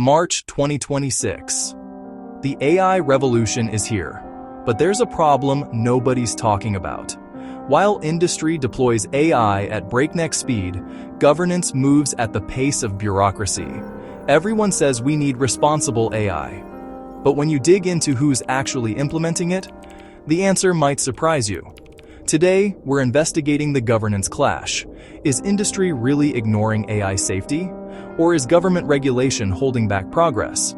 March 2026. The AI revolution is here, but there's a problem nobody's talking about. While industry deploys AI at breakneck speed, governance moves at the pace of bureaucracy. Everyone says we need responsible AI. But when you dig into who's actually implementing it, the answer might surprise you. Today, we're investigating the governance clash. Is industry really ignoring AI safety? Or is government regulation holding back progress?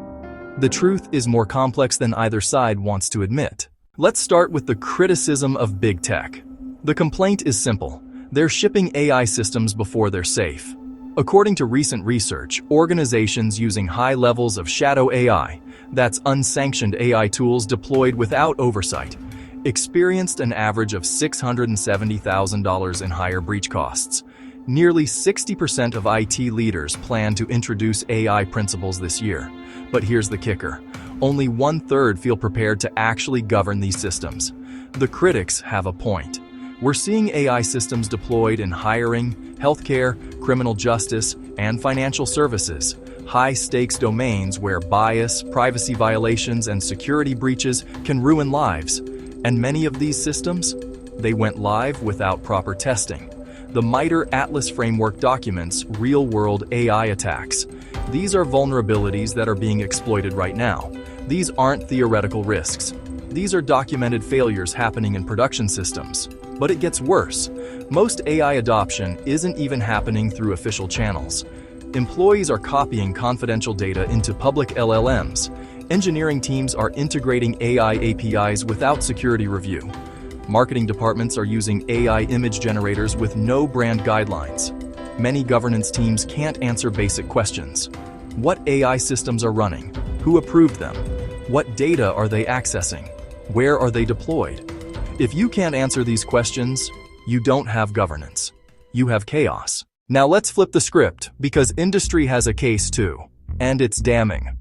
The truth is more complex than either side wants to admit. Let's start with the criticism of big tech. The complaint is simple. They're shipping AI systems before they're safe. According to recent research, organizations using high levels of shadow AI, that's unsanctioned AI tools deployed without oversight, experienced an average of $670,000 in higher breach costs. Nearly 60% of IT leaders plan to introduce AI principles this year. But here's the kicker. Only 1/3 feel prepared to actually govern these systems. The critics have a point. We're seeing AI systems deployed in hiring, healthcare, criminal justice, and financial services, high-stakes domains where bias, privacy violations, and security breaches can ruin lives. And many of these systems, they went live without proper testing. The MITRE Atlas framework documents real-world AI attacks. These are vulnerabilities that are being exploited right now. These aren't theoretical risks. These are documented failures happening in production systems. But it gets worse. Most AI adoption isn't even happening through official channels. Employees are copying confidential data into public LLMs. Engineering teams are integrating AI APIs without security review. Marketing departments are using AI image generators with no brand guidelines. Many governance teams can't answer basic questions. What AI systems are running? Who approved them? What data are they accessing? Where are they deployed? If you can't answer these questions, you don't have governance. You have chaos. Now let's flip the script, because industry has a case too. And it's damning.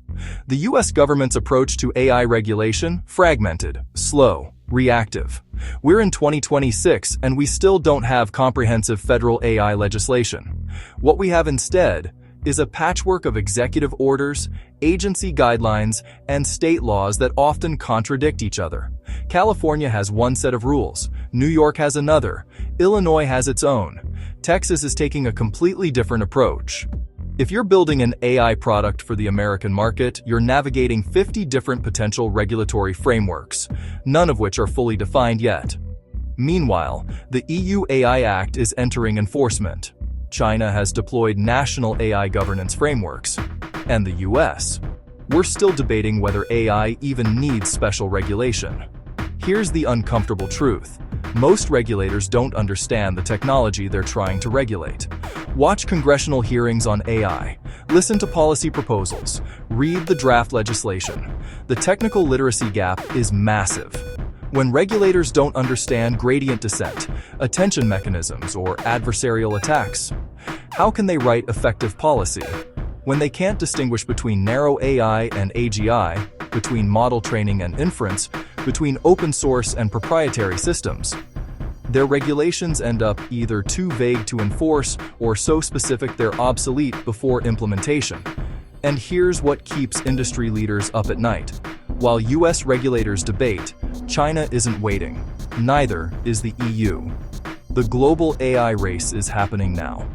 The US government's approach to AI regulation: fragmented, slow, reactive. We're in 2026 and we still don't have comprehensive federal AI legislation. What we have instead is a patchwork of executive orders, agency guidelines, and state laws that often contradict each other. California has one set of rules, New York has another, Illinois has its own. Texas is taking a completely different approach. If you're building an AI product for the American market, you're navigating 50 different potential regulatory frameworks, none of which are fully defined yet. Meanwhile, the EU AI Act is entering enforcement. China has deployed national AI governance frameworks. And the US? We're still debating whether AI even needs special regulation. Here's the uncomfortable truth. Most regulators don't understand the technology they're trying to regulate. Watch congressional hearings on AI. Listen to policy proposals. Read the draft legislation. The technical literacy gap is massive. When regulators don't understand gradient descent, attention mechanisms, or adversarial attacks, how can they write effective policy? When they can't distinguish between narrow AI and AGI, between model training and inference, between open source and proprietary systems, their regulations end up either too vague to enforce or so specific they're obsolete before implementation. And here's what keeps industry leaders up at night. While US regulators debate, China isn't waiting. Neither is the EU. The global AI race is happening now.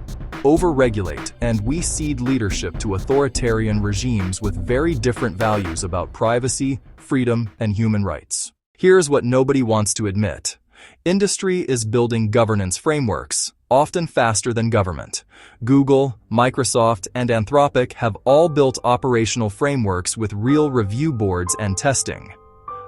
Over-regulate, and we cede leadership to authoritarian regimes with very different values about privacy, freedom, and human rights. Here's what nobody wants to admit. Industry is building governance frameworks, often faster than government. Google, Microsoft, and Anthropic have all built operational frameworks with real review boards and testing.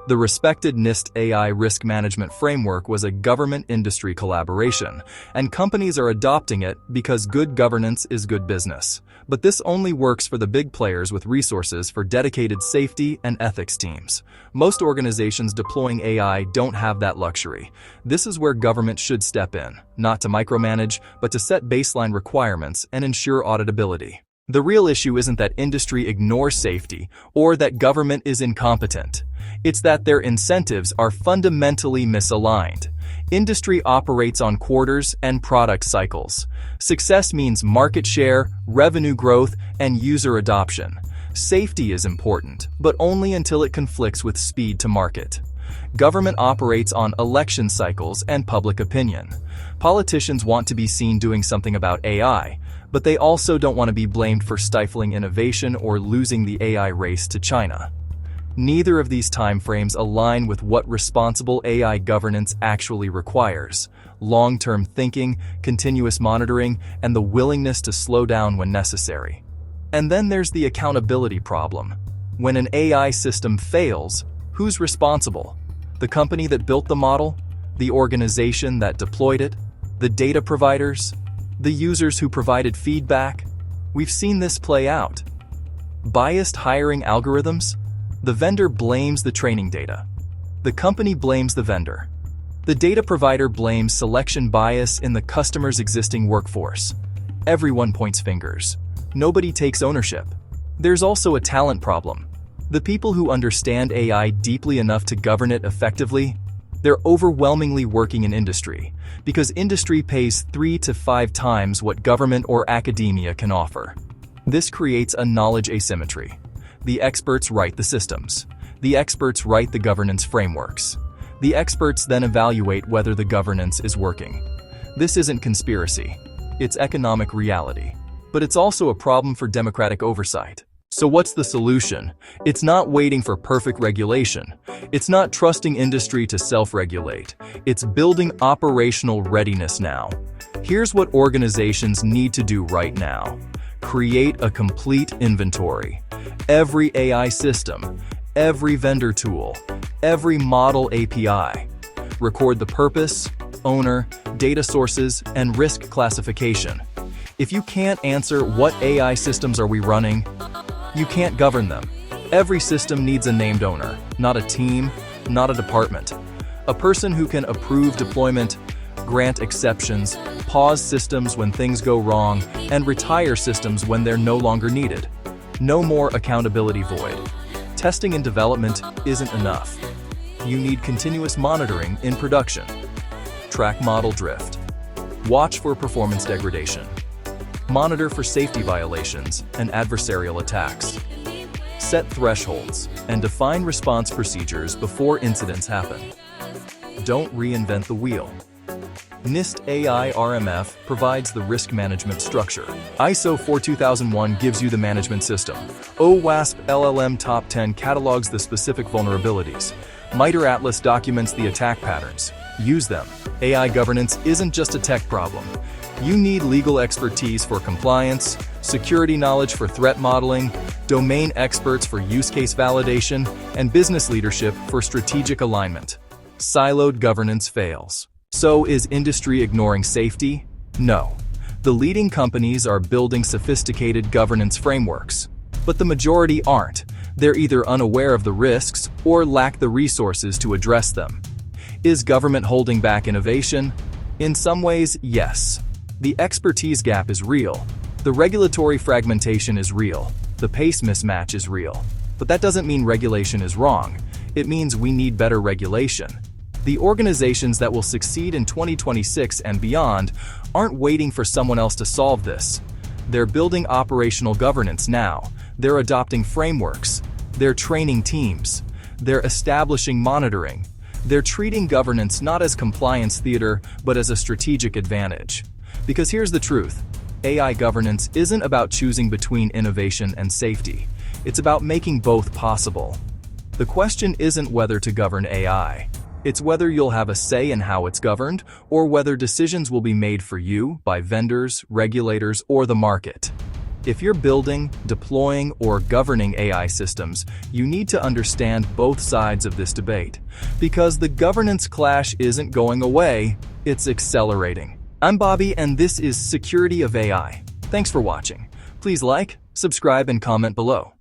The respected NIST AIRiskManagement framework was a government-industry collaboration, and companies are adopting it because good governance is good business. But this only works for the big players with resources for dedicated safety and ethics teams. Most organizations deploying AI don't have that luxury. This is where government should step in, not to micromanage, but to set baseline requirements and ensure auditability. The real issue isn't that industry ignores safety or that government is incompetent. It's that their incentives are fundamentally misaligned. Industry operates on quarters and product cycles. Success means market share, revenue growth, and user adoption. Safety is important, but only until it conflicts with speed to market. Government operates on election cycles and public opinion. Politicians want to be seen doing something about AI, but they also don't want to be blamed for stifling innovation or losing the AI race to China. Neither of these timeframes align with what responsible AI governance actually requires: long-term thinking, continuous monitoring, and the willingness to slow down when necessary. And then there's the accountability problem. When an AI system fails, who's responsible? The company that built the model? The organization that deployed it? The data providers? The users who provided feedback? We've seen this play out. Biased hiring algorithms? The vendor blames the training data. The company blames the vendor. The data provider blames selection bias in the customer's existing workforce. Everyone points fingers. Nobody takes ownership. There's also a talent problem. The people who understand AI deeply enough to govern it effectively, they're overwhelmingly working in industry, because industry pays 3 to 5 times what government or academia can offer. This creates a knowledge asymmetry. The experts write the systems. The experts write the governance frameworks. The experts then evaluate whether the governance is working. This isn't conspiracy. It's economic reality. But it's also a problem for democratic oversight. So what's the solution? It's not waiting for perfect regulation. It's not trusting industry to self-regulate. It's building operational readiness now. Here's what organizations need to do right now. Create a complete inventory. Every AI system, every vendor tool, every model API. Record the purpose, owner, data sources, and risk classification. If you can't answer what AI systems are we running, you can't govern them. Every system needs a named owner, not a team, not a department. A person who can approve deployment, grant exceptions, pause systems when things go wrong, and retire systems when they're no longer needed. No more accountability void. Testing and development isn't enough. You need continuous monitoring in production. Track model drift. Watch for performance degradation. Monitor for safety violations and adversarial attacks. Set thresholds and define response procedures before incidents happen. Don't reinvent the wheel. NIST AI RMF provides the risk management structure. ISO 42001 gives you the management system. OWASP LLM Top 10 catalogs the specific vulnerabilities. MITRE Atlas documents the attack patterns. Use them. AI governance isn't just a tech problem. You need legal expertise for compliance, security knowledge for threat modeling, domain experts for use case validation, and business leadership for strategic alignment. Siloed governance fails. So is industry ignoring safety? No. The leading companies are building sophisticated governance frameworks, but the majority aren't. They're either unaware of the risks or lack the resources to address them. Is government holding back innovation? In some ways, yes. The expertise gap is real. The regulatory fragmentation is real. The pace mismatch is real. But that doesn't mean regulation is wrong. It means we need better regulation. The organizations that will succeed in 2026 and beyond aren't waiting for someone else to solve this. They're building operational governance now. They're adopting frameworks. They're training teams. They're establishing monitoring. They're treating governance not as compliance theater, but as a strategic advantage. Because here's the truth. AI governance isn't about choosing between innovation and safety. It's about making both possible. The question isn't whether to govern AI. It's whether you'll have a say in how it's governed, or whether decisions will be made for you by vendors, regulators, or the market. If you're building, deploying, or governing AI systems, you need to understand both sides of this debate. Because the governance clash isn't going away, it's accelerating. I'm Bobby, and this is Security of AI. Thanks for watching. Please like, subscribe, and comment below.